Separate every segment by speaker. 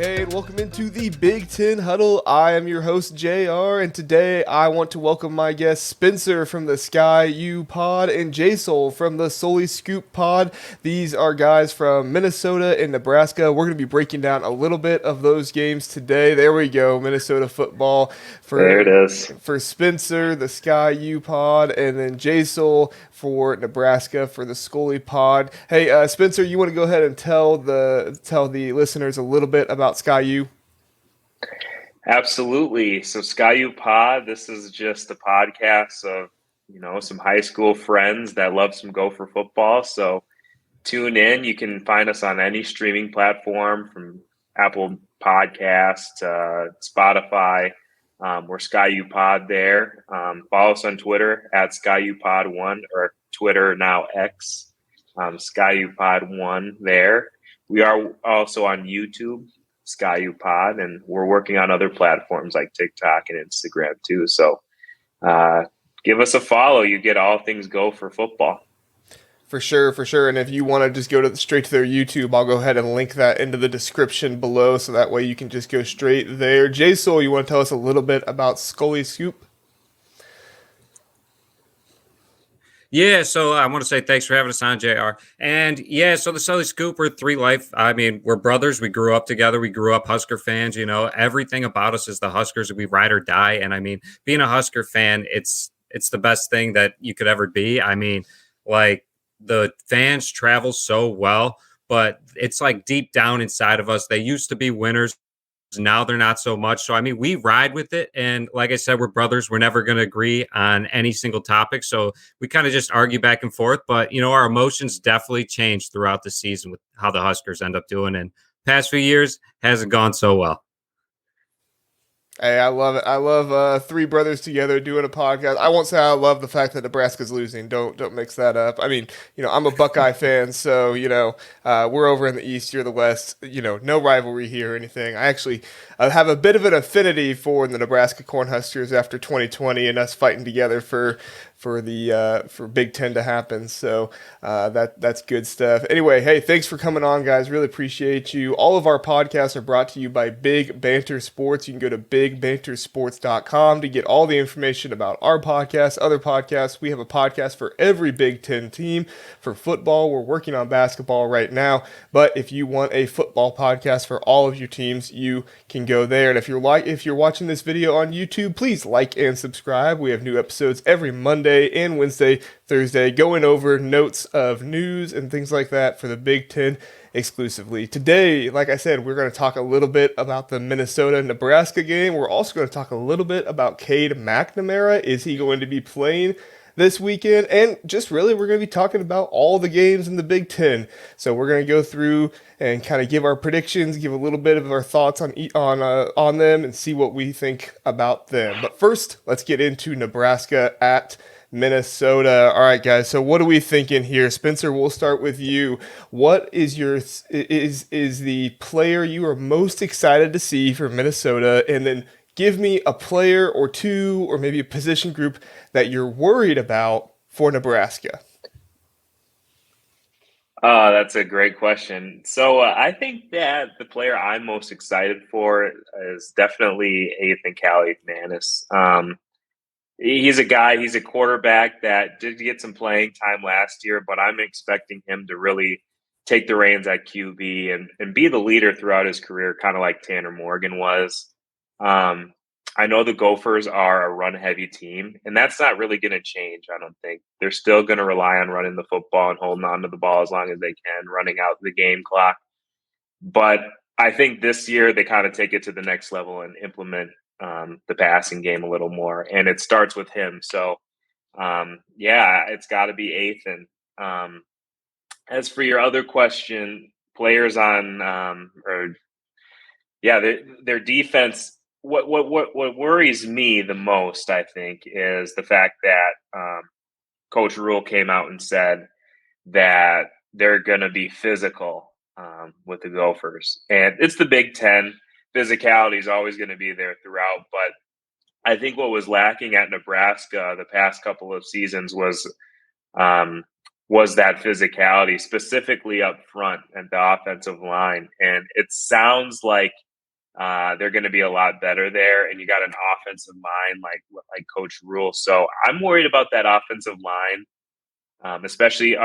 Speaker 1: Hey, and welcome into the Big Ten Huddle. I am your host, JR, and today I want to welcome my guests, Spenser from the Sky U Pod and JSul from the Sully Scoop Pod. These are guys from Minnesota and Nebraska. We're going to be breaking down a little bit of those games today. There we go, Minnesota football
Speaker 2: There it is.
Speaker 1: for Spenser, the Sky U Pod, and then JSul for Nebraska for the Scully Pod. Hey, Spenser, you want to go ahead and tell the listeners a little bit about Sky U?
Speaker 2: Absolutely. So Sky U Pod, this is just a podcast of, some high school friends that love some Gopher football. So tune in. You can find us on any streaming platform from Apple Podcasts, Spotify. We're Sky U Pod there. Follow us on Twitter at Sky U Pod 1 or Twitter now X, Sky U Pod 1 there. We are also on YouTube, Sky U Pod, and we're working on other platforms like TikTok and Instagram too. So give us a follow. You get all things Gopher football.
Speaker 1: For sure, for sure. And if you want to just go straight to their YouTube, I'll go ahead and link that into the description below, so that way you can just go straight there. JSul, you want to tell us a little bit about Sully Scoop?
Speaker 3: Yeah, so I want to say thanks for having us on, JR. And yeah, so the Sully Scoop, we're three life. I mean, we're brothers. We grew up together. We grew up Husker fans. Everything about us is the Huskers. We ride or die. And I mean, being a Husker fan, it's the best thing that you could ever be. I mean, like, the fans travel so well, but it's like deep down inside of us. They used to be winners. Now they're not so much. So, I mean, we ride with it. And like I said, we're brothers. We're never going to agree on any single topic. So we kind of just argue back and forth. But, our emotions definitely change throughout the season with how the Huskers end up doing. And past few years hasn't gone so well.
Speaker 1: Hey, I love it. I love three brothers together doing a podcast. I won't say I love the fact that Nebraska's losing. Don't mix that up. I mean, I'm a Buckeye fan, so we're over in the East, you're the West. No rivalry here or anything. I actually have a bit of an affinity for the Nebraska Cornhuskers after 2020 and us fighting together for Big Ten to happen. So that's good stuff. Anyway, hey, thanks for coming on, guys. Really appreciate you. All of our podcasts are brought to you by Big Banter Sports. You can go to bigbantersports.com to get all the information about our podcast, other podcasts. We have a podcast for every Big Ten team. For football, we're working on basketball right now, but if you want a football podcast for all of your teams, you can go there. And if you're watching this video on YouTube, please like and subscribe. We have new episodes every Monday and Wednesday, Thursday, going over notes of news and things like that for the Big Ten exclusively. Today, like I said, we're going to talk a little bit about the Minnesota-Nebraska game. We're also going to talk a little bit about Cade McNamara. Is he going to be playing this weekend? And just really, we're going to be talking about all the games in the Big Ten. So we're going to go through and kind of give our predictions, give a little bit of our thoughts on them, and see what we think about them. But first, let's get into Nebraska at Minnesota. All right, guys. So what are we thinking here? Spenser, we'll start with you. What is the player you are most excited to see for Minnesota? And then give me a player or two, or maybe a position group that you're worried about for Nebraska.
Speaker 2: That's a great question. So I think that the player I'm most excited for is definitely Ethan McNamara. He's a quarterback that did get some playing time last year, but I'm expecting him to really take the reins at QB and be the leader throughout his career, kind of like Tanner Morgan was. I know the Gophers are a run-heavy team, and that's not really going to change, I don't think. They're still going to rely on running the football and holding on to the ball as long as they can, running out the game clock. But I think this year they kind of take it to the next level and implement the passing game a little more, and it starts with him. So, it's got to be Ethan. As for your other question, players on their defense. What worries me the most, I think, is the fact that Coach Rule came out and said that they're going to be physical with the Gophers, and it's the Big Ten. Physicality is always going to be there throughout, but I think what was lacking at Nebraska the past couple of seasons was that physicality, specifically up front at the offensive line. And it sounds like they're going to be a lot better there. And you got an offensive mind like Coach Rule. So I'm worried about that offensive line, especially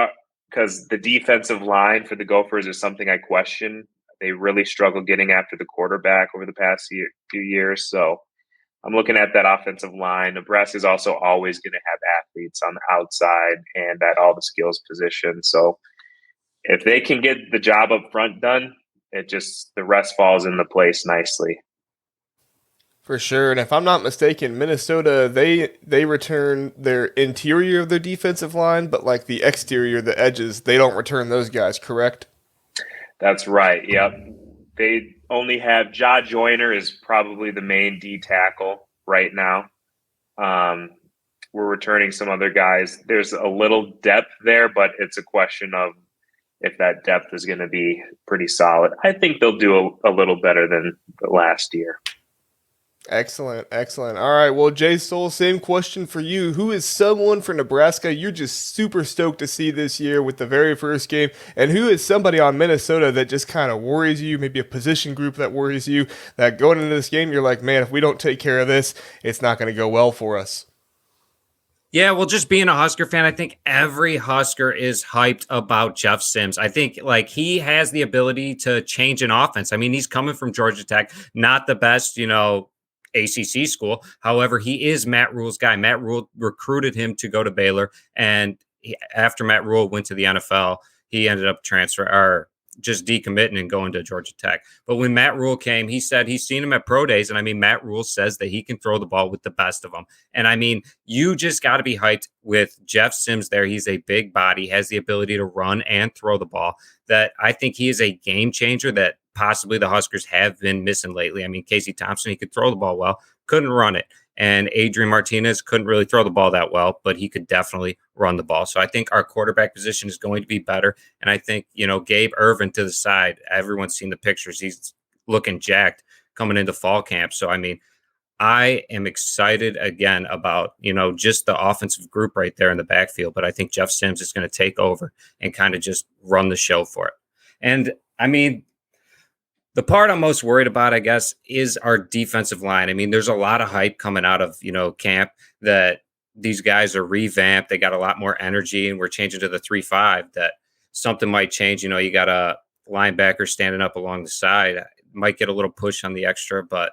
Speaker 2: because the defensive line for the Gophers is something I question. They really struggle getting after the quarterback over the past few years. So I'm looking at that offensive line. Nebraska is also always going to have athletes on the outside and at all the skills positions. So if they can get the job up front done, the rest falls into place nicely.
Speaker 1: For sure. And if I'm not mistaken, Minnesota, they return their interior of their defensive line, but like the exterior, the edges, they don't return those guys, correct?
Speaker 2: That's right. Yep. They only have Ja Joyner is probably the main D tackle right now. We're returning some other guys. There's a little depth there, but it's a question of if that depth is going to be pretty solid. I think they'll do a little better than the last year.
Speaker 1: Excellent, excellent. All right, well, JSul, same question for you. Who is someone for Nebraska you're just super stoked to see this year with the very first game? And who is somebody on Minnesota that just kind of worries you, maybe a position group that worries you, that going into this game, you're like, man, if we don't take care of this, it's not going to go well for us?
Speaker 3: Yeah, well, just being a Husker fan, I think every Husker is hyped about Jeff Sims. I think like he has the ability to change an offense. I mean, he's coming from Georgia Tech, not the best, ACC school. However, he is Matt Rule's guy. Matt Rule recruited him to go to Baylor, and after Matt Rule went to the NFL, he ended up just decommitting and going to Georgia Tech. But when Matt Rule came, he said he's seen him at pro days. And I mean, Matt Rule says that he can throw the ball with the best of them. And I mean, you just got to be hyped with Jeff Sims there. He's a big body, has the ability to run and throw the ball. That I think he is a game changer that possibly the Huskers have been missing lately. I mean, Casey Thompson, he could throw the ball well, couldn't run it. And Adrian Martinez couldn't really throw the ball that well, but he could definitely run the ball. So I think our quarterback position is going to be better. And I think, Gabe Irvin to the side, everyone's seen the pictures. He's looking jacked coming into fall camp. So, I mean, I am excited again about, just the offensive group right there in the backfield. But I think Jeff Sims is going to take over and kind of just run the show for it. And I mean, the part I'm most worried about, I guess, is our defensive line. I mean, there's a lot of hype coming out of, camp that these guys are revamped. They got a lot more energy, and we're changing to the 3-5, that something might change. You got a linebacker standing up along the side. Might get a little push on the extra, but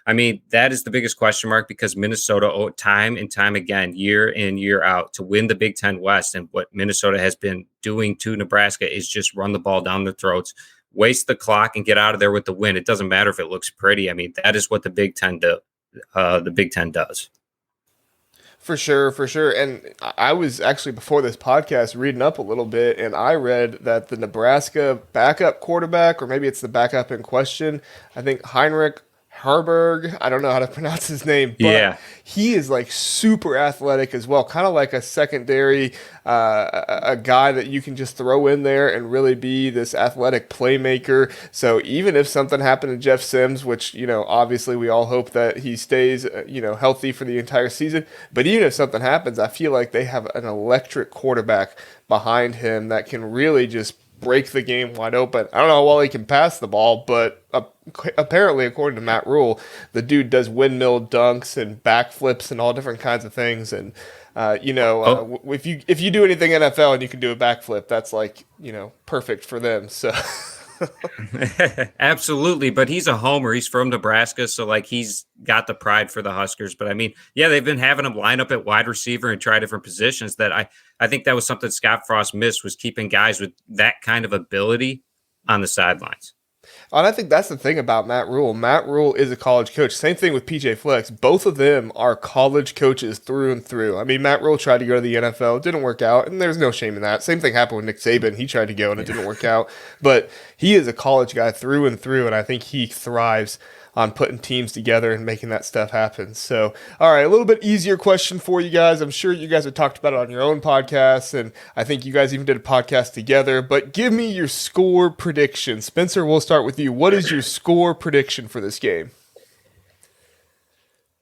Speaker 3: I mean, that is the biggest question mark because Minnesota, time and time again, year in, year out, to win the Big Ten West. And what Minnesota has been doing to Nebraska is just run the ball down their throats, waste the clock, and get out of there with the win. It doesn't matter if it looks pretty. I mean, that is what the Big Ten does.
Speaker 1: For sure, for sure. And I was actually, before this podcast, reading up a little bit, and I read that the Nebraska backup quarterback, or maybe it's the backup in question, I think Heinrich Harburg, I don't know how to pronounce his name, but he is like super athletic as well, kind of like a secondary, a guy that you can just throw in there and really be this athletic playmaker. So even if something happened to Jeff Sims, which, obviously we all hope that he stays, healthy for the entire season, but even if something happens, I feel like they have an electric quarterback behind him that can really just break the game wide open. I don't know how well he can pass the ball, but apparently, according to Matt Rule, the dude does windmill dunks and backflips and all different kinds of things. And if you do anything NFL and you can do a backflip, that's like perfect for them. So.
Speaker 3: Absolutely, but he's a homer. He's from Nebraska, so like he's got the pride for the Huskers. But I mean, they've been having him line up at wide receiver and try different positions. That I think that was something Scott Frost missed, was keeping guys with that kind of ability on the sidelines.
Speaker 1: And I think that's the thing about Matt Rule. Matt Rule is a college coach. Same thing with PJ Flex. Both of them are college coaches through and through. I mean, Matt Rule tried to go to the NFL. It didn't work out, and there's no shame in that. Same thing happened with Nick Saban. He tried to go, and it didn't work out. But he is a college guy through and through, and I think he thrives on putting teams together and making that stuff happen. So, all right, a little bit easier question for you guys. I'm sure you guys have talked about it on your own podcasts, and I think you guys even did a podcast together. But give me your score prediction. Spenser, we'll start with you. What is your score prediction for this game?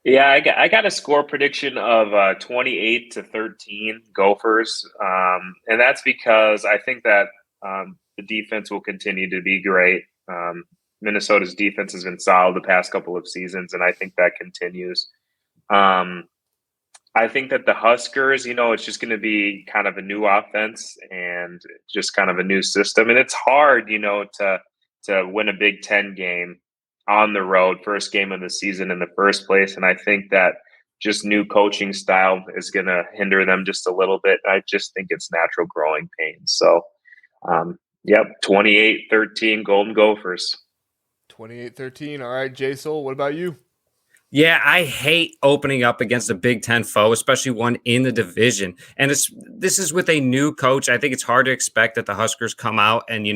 Speaker 2: Yeah, I got a score prediction of 28-13 Gophers, and that's because I think that the defense will continue to be great. Minnesota's defense has been solid the past couple of seasons, and I think that continues. I think that the Huskers, it's just going to be kind of a new offense and just kind of a new system. And it's hard, to win a Big Ten game on the road, first game of the season in the first place. And I think that just new coaching style is going to hinder them just a little bit. I just think it's natural growing pains. So, 28-13 Golden Gophers.
Speaker 1: 28-13. All right, JSul, what about you?
Speaker 3: Yeah, I hate opening up against a Big Ten foe, especially one in the division. And this is with a new coach. I think it's hard to expect that the Huskers come out and,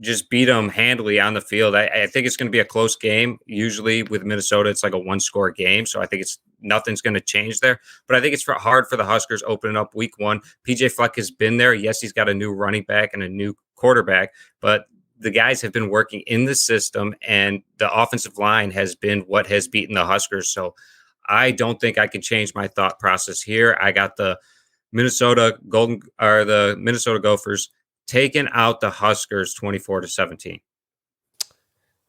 Speaker 3: just beat them handily on the field. I think it's going to be a close game. Usually with Minnesota, it's like a one-score game. So I think nothing's going to change there. But I think it's hard for the Huskers opening up week one. PJ Fleck has been there. Yes, he's got a new running back and a new quarterback, but the guys have been working in the system, and the offensive line has been what has beaten the Huskers. So I don't think I can change my thought process here. I got the Minnesota Gophers taking out the Huskers 24-17.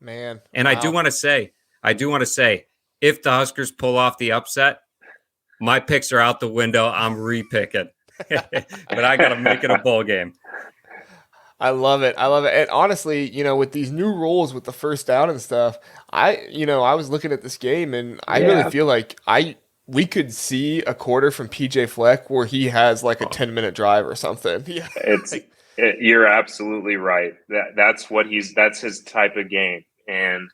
Speaker 1: Man.
Speaker 3: And wow. I do want to say, if the Huskers pull off the upset, my picks are out the window. I'm re-picking. But I got to make it a bowl game.
Speaker 1: I love it. And honestly, with these new rules with the first down and stuff, I was looking at this game and I really feel like we could see a quarter from PJ Fleck where he has like a 10-minute drive or something. Yeah.
Speaker 2: You're absolutely right. That's his type of game, and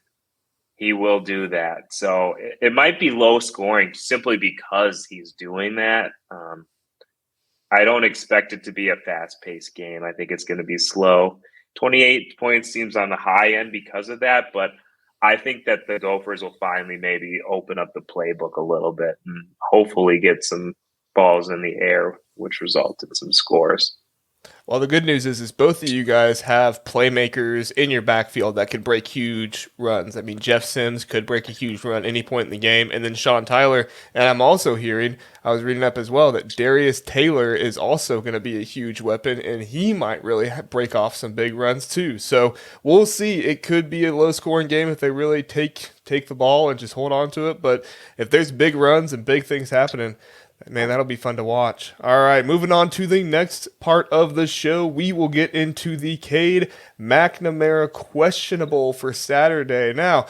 Speaker 2: he will do that. So it might be low scoring simply because he's doing that. I don't expect it to be a fast-paced game. I think it's going to be slow. 28 points seems on the high end because of that, but I think that the Gophers will finally maybe open up the playbook a little bit and hopefully get some balls in the air, which result in some scores.
Speaker 1: Well, the good news is both of you guys have playmakers in your backfield that can break huge runs. I mean, Jeff Sims could break a huge run any point in the game, and then Sean Tyler. And I'm also hearing, I was reading up as well, that Darius Taylor is also going to be a huge weapon, and he might really break off some big runs too. So we'll see. It could be a low-scoring game if they really take the ball and just hold on to it. But if there's big runs and big things happening, man, that'll be fun to watch. All right, moving on to the next part of the show, we will get into the Cade McNamara questionable for Saturday. Now,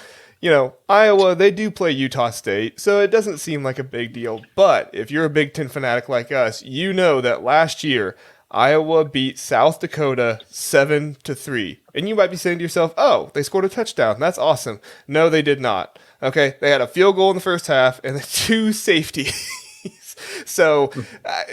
Speaker 1: Iowa, they do play Utah State, so it doesn't seem like a big deal. But if you're a Big Ten fanatic like us, you know that last year Iowa beat South Dakota 7-3. And you might be saying to yourself, oh, they scored a touchdown. That's awesome. No, they did not. Okay, they had a field goal in the first half and then 2 safeties. So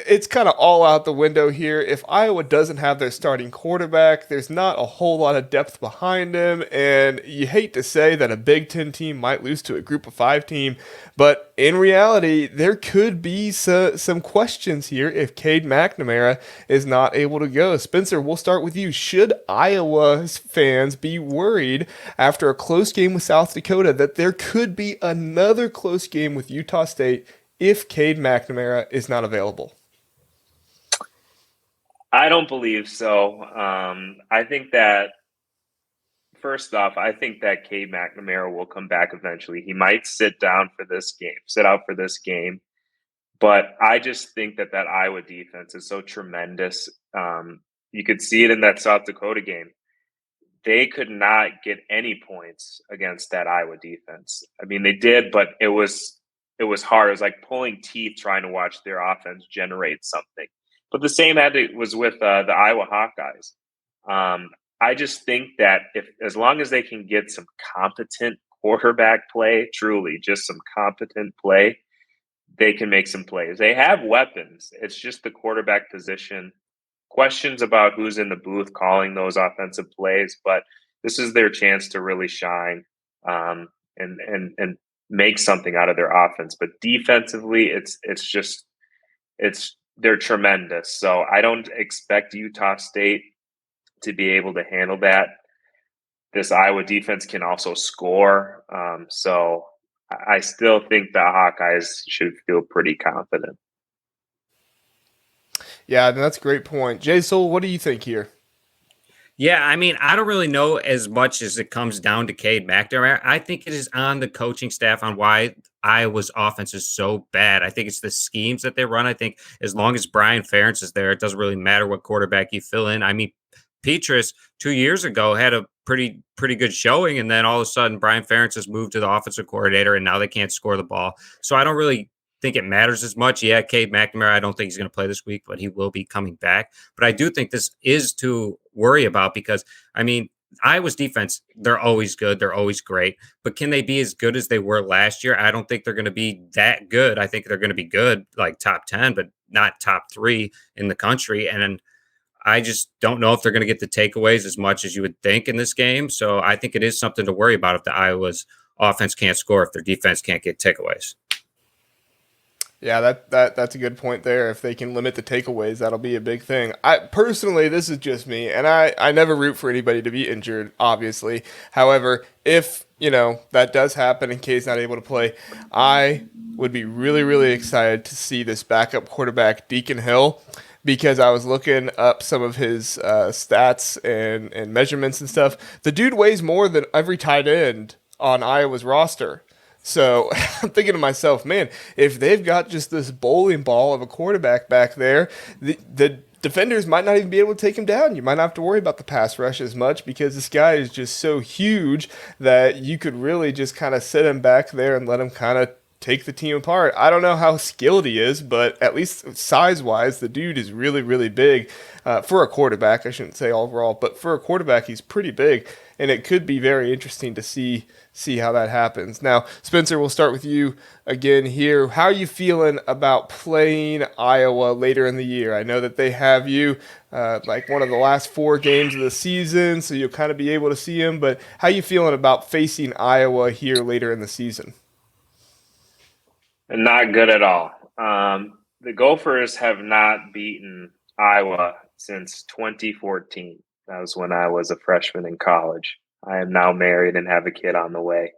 Speaker 1: it's kind of all out the window here. If Iowa doesn't have their starting quarterback, there's not a whole lot of depth behind him. And you hate to say that a Big Ten team might lose to a Group of 5 team. But in reality, there could be some questions here if Cade McNamara is not able to go. Spenser, we'll start with you. Should Iowa's fans be worried after a close game with South Dakota that there could be another close game with Utah State if Cade McNamara is not available?
Speaker 2: I don't believe so. I think that, first off, I think that Cade McNamara will come back eventually. He might sit out for this game. But I just think that Iowa defense is so tremendous. You could see it in that South Dakota game. They could not get any points against that Iowa defense. I mean, they did, but it was hard. It was like pulling teeth trying to watch their offense generate something. But the same was with the Iowa Hawkeyes. I just think that as long as they can get some competent quarterback play, truly just some competent play, they can make some plays. They have weapons. It's just the quarterback position. Questions about who's in the booth calling those offensive plays, but this is their chance to really shine and make something out of their offense. But defensively, they're tremendous. So I don't expect Utah State to be able to handle that. This Iowa defense can also score. So I still think the Hawkeyes should feel pretty confident.
Speaker 1: Yeah, that's a great point. JSul, what do you think here?
Speaker 3: Yeah, I mean, I don't really know as much as it comes down to Cade McNamara. I think it is on the coaching staff on why Iowa's offense is so bad. I think it's the schemes that they run. I think as long as Brian Ferentz is there, it doesn't really matter what quarterback you fill in. I mean, Petrus 2 years ago had a pretty good showing, and then all of a sudden Brian Ferentz has moved to the offensive coordinator, and now they can't score the ball. So I don't really think it matters as much. Yeah, Cade McNamara, I don't think he's going to play this week, but he will be coming back. But I do think this is to worry about because, I mean, Iowa's defense, they're always good. They're always great. But can they be as good as they were last year? I don't think they're going to be that good. I think they're going to be good, like top 10, but not top 3 in the country. And I just don't know if they're going to get the takeaways as much as you would think in this game. So I think it is something to worry about if the Iowa's offense can't score, if their defense can't get takeaways.
Speaker 1: Yeah, that's a good point there. If they can limit the takeaways, that'll be a big thing. I personally, this is just me, and I never root for anybody to be injured, obviously. However, if, that does happen and Kay's not able to play, I would be really, really excited to see this backup quarterback, Deacon Hill, because I was looking up some of his stats and measurements and stuff. The dude weighs more than every tight end on Iowa's roster. So I'm thinking to myself, man, if they've got just this bowling ball of a quarterback back there, the defenders might not even be able to take him down. You might not have to worry about the pass rush as much because this guy is just so huge that you could really just kind of sit him back there and let him kind of take the team apart. I don't know how skilled he is, but at least size-wise, the dude is really, really big. For a quarterback, I shouldn't say overall, but for a quarterback, he's pretty big, and it could be very interesting to see how that happens. Now, Spenser, we'll start with you again here. How are you feeling about playing Iowa later in the year? I know that they have you like one of the last 4 games of the season, so you'll kind of be able to see them, but how are you feeling about facing Iowa here later in the season?
Speaker 2: Not good at all. The Gophers have not beaten Iowa since 2014. That was when I was a freshman in college. I am now married and have a kid on the way.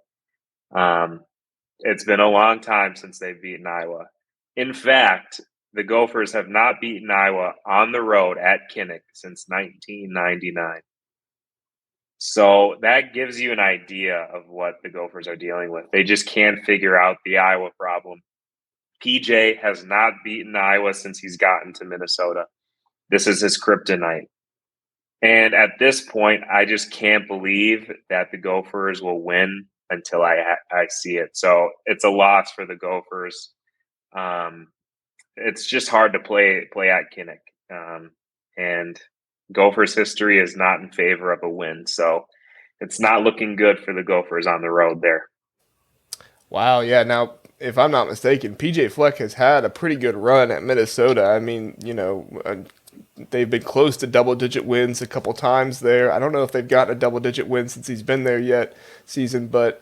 Speaker 2: It's been a long time since they've beaten Iowa. In fact, the Gophers have not beaten Iowa on the road at Kinnick since 1999. So that gives you an idea of what the Gophers are dealing with. They just can't figure out the Iowa problem. PJ has not beaten Iowa since he's gotten to Minnesota. This is his kryptonite. And at this point, I just can't believe that the Gophers will win until I see it. So it's a loss for the Gophers. It's just hard to play at Kinnick. And Gophers history is not in favor of a win. So it's not looking good for the Gophers on the road there.
Speaker 1: Wow, yeah. Now, if I'm not mistaken, PJ Fleck has had a pretty good run at Minnesota. I mean, they've been close to double-digit wins a couple times there. I don't know if they've gotten a double-digit win since he's been there yet season, but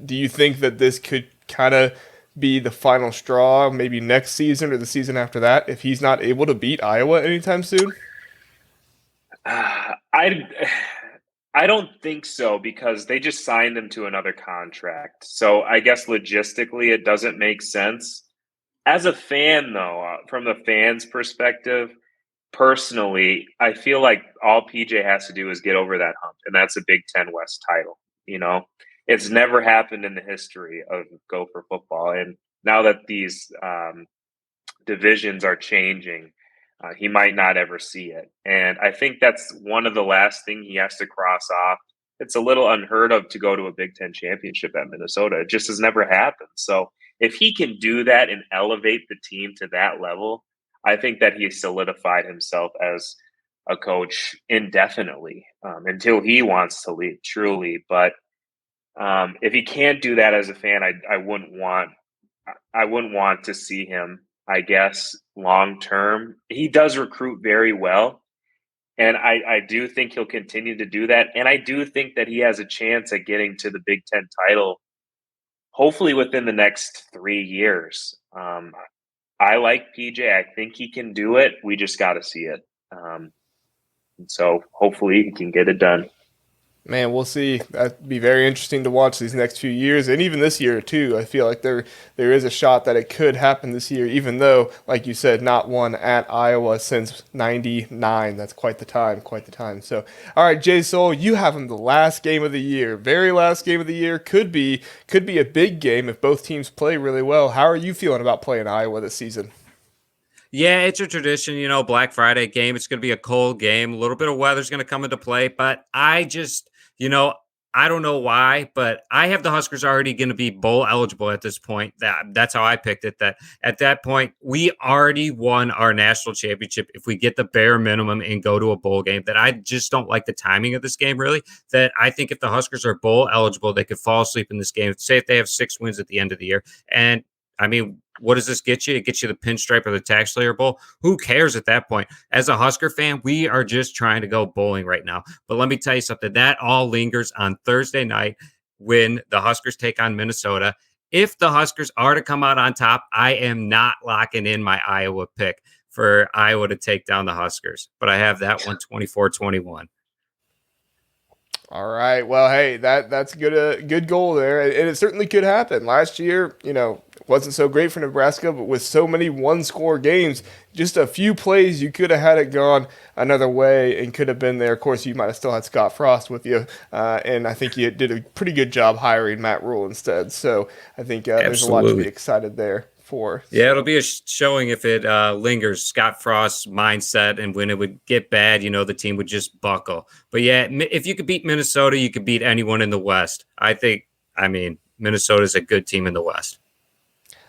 Speaker 1: do you think that this could kind of be the final straw maybe next season or the season after that if he's not able to beat Iowa anytime soon?
Speaker 2: I don't think so because they just signed him to another contract. So I guess logistically it doesn't make sense. As a fan, though, from the fans' perspective, personally, I feel like all PJ has to do is get over that hump, and that's a Big Ten West title. It's never happened in the history of Gopher football. And now that these divisions are changing, he might not ever see it. And I think that's one of the last thing he has to cross off. It's a little unheard of to go to a Big Ten championship at Minnesota. It just has never happened. So if he can do that and elevate the team to that level, I think that he solidified himself as a coach indefinitely until he wants to leave, truly. But if he can't do that as a fan, I wouldn't want to see him, I guess, long term. He does recruit very well, and I do think he'll continue to do that. And I do think that he has a chance at getting to the Big Ten title, hopefully within the next 3 years. I like PJ. I think he can do it. We just got to see it. So hopefully he can get it done.
Speaker 1: Man, we'll see. That'd be very interesting to watch these next few years, and even this year too. I feel like there is a shot that it could happen this year, even though, like you said, not one at Iowa since '99. That's quite the time, quite the time. So, all right, JSul, you have them the last game of the year, very last game of the year. Could be a big game if both teams play really well. How are you feeling about playing Iowa this season?
Speaker 3: Yeah, it's a tradition, Black Friday game. It's going to be a cold game. A little bit of weather's going to come into play, but you know, I don't know why, but I have the Huskers already going to be bowl eligible at this point. That's how I picked it. That at that point, we already won our national championship if we get the bare minimum and go to a bowl game. That I just don't like the timing of this game, really. That I think if the Huskers are bowl eligible, they could fall asleep in this game. Say if they have 6 wins at the end of the year. And I mean, what does this get you? It gets you the pinstripe or the tax layer bowl. Who cares at that point? As a Husker fan, we are just trying to go bowling right now. But let me tell you something. That all lingers on Thursday night when the Huskers take on Minnesota. If the Huskers are to come out on top, I am not locking in my Iowa pick for Iowa to take down the Huskers. But I have that one 24-21.
Speaker 1: All right. Well, hey, that's good goal there, and it certainly could happen. Last year, wasn't so great for Nebraska, but with so many one-score games, just a few plays, you could have had it gone another way and could have been there. Of course, you might have still had Scott Frost with you, and I think you did a pretty good job hiring Matt Rule instead. So I think there's a lot to be excited there for.
Speaker 3: Yeah, it'll be a showing if it lingers. Scott Frost's mindset, and when it would get bad, the team would just buckle. But yeah, if you could beat Minnesota, you could beat anyone in the West. I mean, Minnesota's a good team in the West.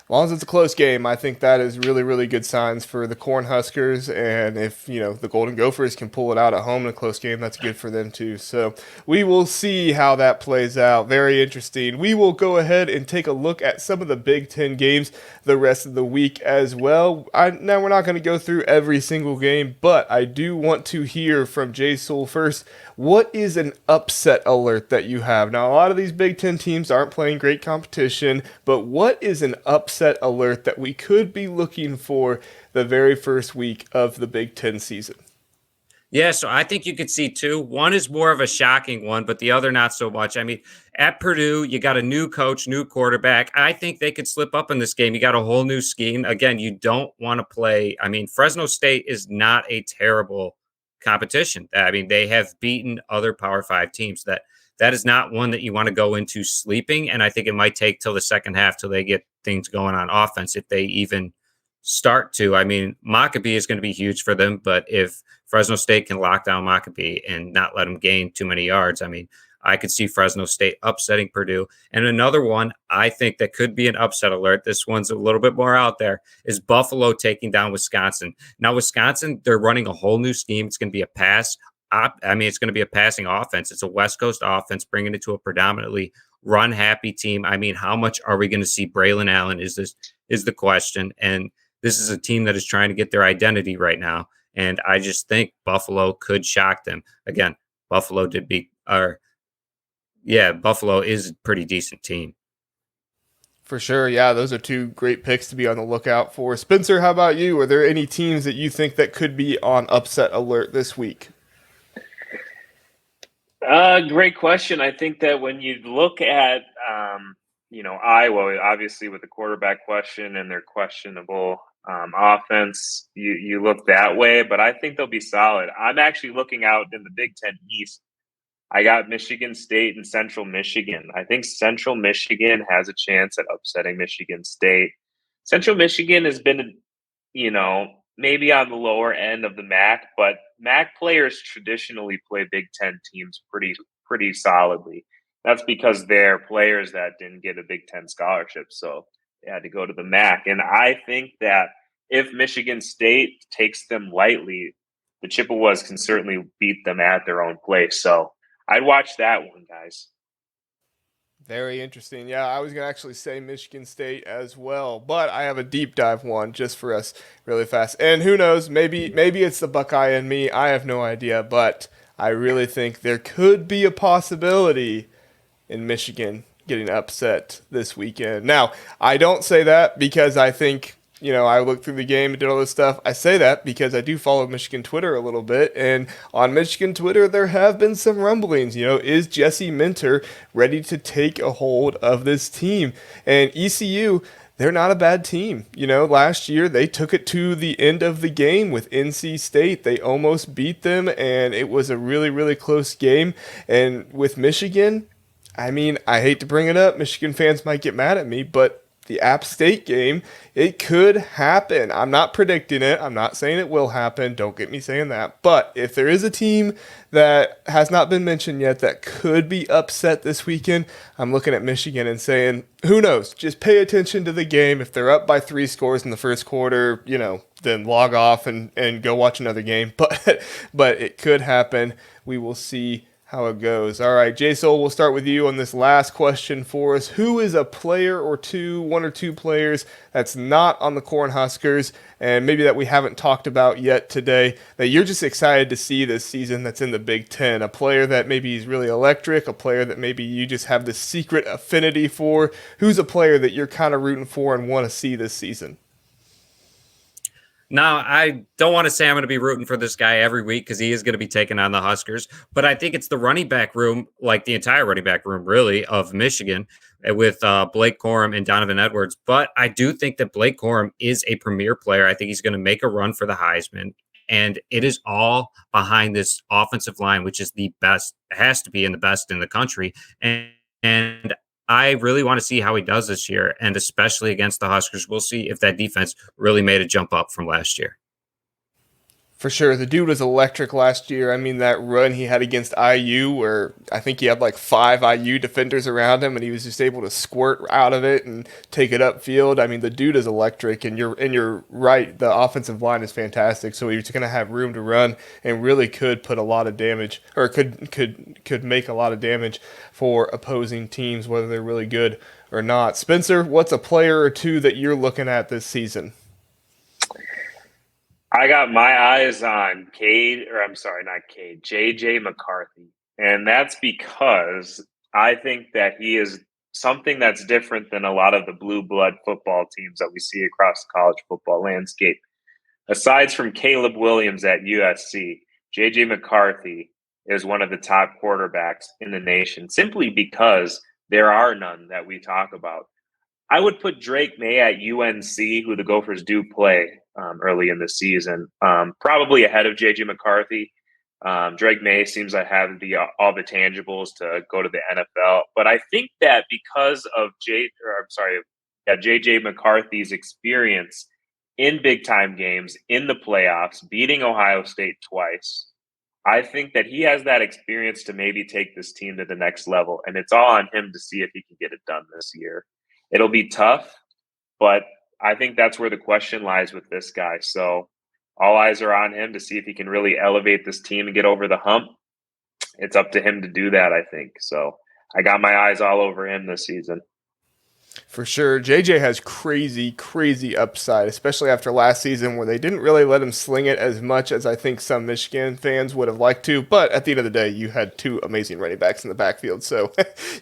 Speaker 1: As long as it's a close game, I think that is really, really good signs for the Cornhuskers. And if, the Golden Gophers can pull it out at home in a close game, that's good for them too. So we will see how that plays out. Very interesting. We will go ahead and take a look at some of the Big Ten games the rest of the week as well. Now, we're not going to go through every single game, but I do want to hear from JSul first. What is an upset alert that you have? Now, a lot of these Big Ten teams aren't playing great competition, but what is an upset alert that we could be looking for the very first week of the Big Ten season?
Speaker 3: Yeah, so I think you could see two. One is more of a shocking one, but the other not so much. I mean, at Purdue, you got a new coach, new quarterback. I think they could slip up in this game. You got a whole new scheme. Again, you don't want to play. I mean, Fresno State is not a terrible competition. I mean, they have beaten other Power 5 teams. That is not one that you want to go into sleeping. And I think it might take till the second half till they get things going on offense, if they even start to. I mean, Maccabee is going to be huge for them, but if Fresno State can lock down Maccabee and not let them gain too many yards, I mean, I could see Fresno State upsetting Purdue. And another one I think that could be an upset alert, this one's a little bit more out there, is Buffalo taking down Wisconsin. Now, Wisconsin, they're running a whole new scheme. It's going to be a pass. It's going to be a passing offense. It's a West Coast offense, bringing it to a predominantly run-happy team. I mean, how much are we going to see Braylon Allen is the question. And this is a team that is trying to get their identity right now. And I just think Buffalo could shock them. Again, Buffalo Buffalo is a pretty decent team.
Speaker 1: For sure, yeah, those are two great picks to be on the lookout for. Spenser, how about you? Are there any teams that you think that could be on upset alert this week?
Speaker 2: Great question. I think that when you look at, Iowa, obviously with the quarterback question and their questionable offense, you look that way, but I think they'll be solid. I'm actually looking out in the Big Ten East. I got Michigan State and Central Michigan. I think Central Michigan has a chance at upsetting Michigan State. Central Michigan has been, maybe on the lower end of the MAC, but MAC players traditionally play Big Ten teams pretty solidly. That's because they're players that didn't get a Big Ten scholarship, so they had to go to the MAC. And I think that if Michigan State takes them lightly, the Chippewas can certainly beat them at their own place. So I'd watch that one, guys.
Speaker 1: Very interesting. Yeah, I was going to actually say Michigan State as well, but I have a deep dive one just for us really fast. And who knows, maybe it's the Buckeye in me. I have no idea, but I really think there could be a possibility in Michigan getting upset this weekend. Now, I don't say that because I think, I looked through the game and did all this stuff. I say that because I do follow Michigan Twitter a little bit, and on Michigan Twitter there have been some rumblings. Is Jesse Minter ready to take a hold of this team? And ECU, they're not a bad team. Last year they took it to the end of the game with NC State. They almost beat them, and it was a really, really close game. And with Michigan, I hate to bring it up. Michigan fans might get mad at me, but the App State game, it could happen. I'm not predicting it. I'm not saying it will happen. Don't get me saying that. But if there is a team that has not been mentioned yet that could be upset this weekend, I'm looking at Michigan and saying, who knows? Just pay attention to the game. If they're up by 3 scores in the first quarter, then log off and go watch another game. But it could happen. We will see how it goes. All right, JSul, we'll start with you on this last question for us. Who is a player or two, one or two players that's not on the Cornhuskers and maybe that we haven't talked about yet today that you're just excited to see this season that's in the Big Ten? A player that maybe is really electric, a player that maybe you just have this secret affinity for. Who's a player that you're kind of rooting for and want to see this season?
Speaker 3: Now, I don't want to say I'm going to be rooting for this guy every week because he is going to be taking on the Huskers, but I think it's the running back room, like the entire running back room, really, of Michigan with Blake Corum and Donovan Edwards. But I do think that Blake Corum is a premier player. I think he's going to make a run for the Heisman, and it is all behind this offensive line, which is the best, has to be in the best in the country. And I really want to see how he does this year, and especially against the Huskers. We'll see if that defense really made a jump up from last year.
Speaker 1: For sure. The dude was electric last year. That run he had against IU where I think he had like 5 IU defenders around him and he was just able to squirt out of it and take it upfield. The dude is electric, and you're right. The offensive line is fantastic. So he's going to have room to run and really could put a lot of damage, or could make a lot of damage for opposing teams, whether they're really good or not. Spenser, what's a player or two that you're looking at this season?
Speaker 2: I got my eyes on JJ McCarthy. And that's because I think that he is something that's different than a lot of the blue blood football teams that we see across the college football landscape. Aside from Caleb Williams at USC, JJ McCarthy is one of the top quarterbacks in the nation simply because there are none that we talk about. I would put Drake May at UNC, who the Gophers do play early in the season, probably ahead of JJ McCarthy. Drake May seems to have all the tangibles to go to the NFL, but I think that because of JJ McCarthy's experience in big time games, in the playoffs, beating Ohio State twice, I think that he has that experience to maybe take this team to the next level, and it's all on him to see if he can get it done this year. It'll be tough, but I think that's where the question lies with this guy. So all eyes are on him to see if he can really elevate this team and get over the hump. It's up to him to do that, I think. So I got my eyes all over him this season.
Speaker 1: For sure. JJ has crazy, crazy upside, especially after last season where they didn't really let him sling it as much as I think some Michigan fans would have liked to. But at the end of the day, you had 2 amazing running backs in the backfield, so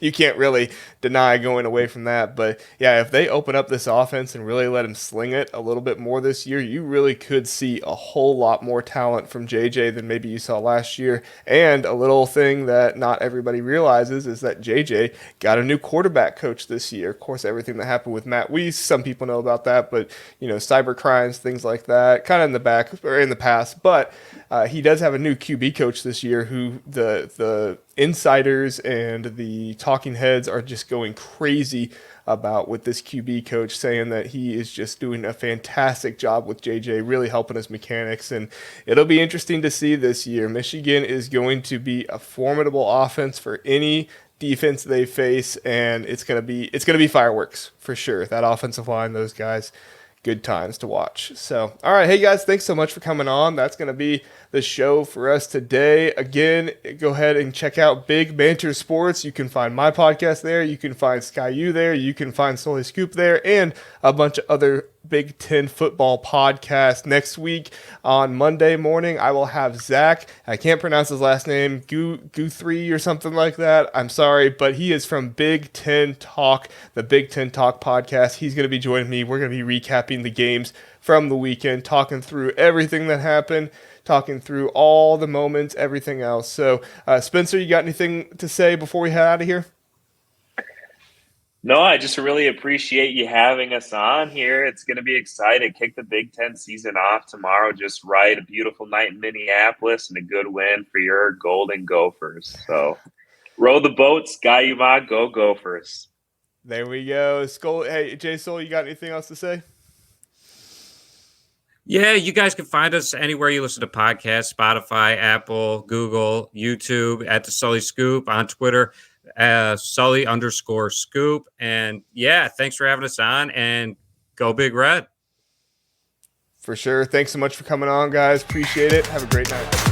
Speaker 1: you can't really deny going away from that. But yeah, if they open up this offense and really let him sling it a little bit more this year, you really could see a whole lot more talent from JJ than maybe you saw last year. And a little thing that not everybody realizes is that JJ got a new quarterback coach this year. Of course, everything that happened with Matt Weiss, some people know about that, but cyber crimes, things like that, kind of in the back or in the past. But he does have a new QB coach this year who the insiders and the talking heads are just going crazy about with this QB coach, saying that he is just doing a fantastic job with JJ, really helping his mechanics. And it'll be interesting to see this year. Michigan is going to be a formidable offense for any defense they face, and it's gonna be fireworks for sure. That offensive line, those guys, good times to watch. So, all right, hey guys, thanks so much for coming on. That's gonna be the show for us today. Again, go ahead and check out Big Banter Sports. You can find my podcast there. You can find Sky U there. You can find Sully Scoop there, and a bunch of other Big Ten football podcast. Next week on Monday morning, I will have Zach. I can't pronounce his last name, Guthrie or something like that. I'm sorry, but he is from Big Ten Talk, the Big Ten Talk podcast. He's going to be joining me. We're going to be recapping the games from the weekend, talking through everything that happened, talking through all the moments, everything else. So, Spenser, you got anything to say before we head out of here?
Speaker 2: No, I just really appreciate you having us on here. It's going to be exciting. Kick the Big Ten season off tomorrow just right. A beautiful night in Minneapolis and a good win for your Golden Gophers. So row the boat, Sky-U-Ma, go Gophers.
Speaker 1: There we go. Hey, JSul, you got anything else to say?
Speaker 3: Yeah, you guys can find us anywhere you listen to podcasts, Spotify, Apple, Google, YouTube, at the Sully Scoop, on Twitter, Sully_Scoop. And yeah, thanks for having us on, and go Big Red.
Speaker 1: For sure. Thanks so much for coming on, guys. Appreciate it. Have a great night.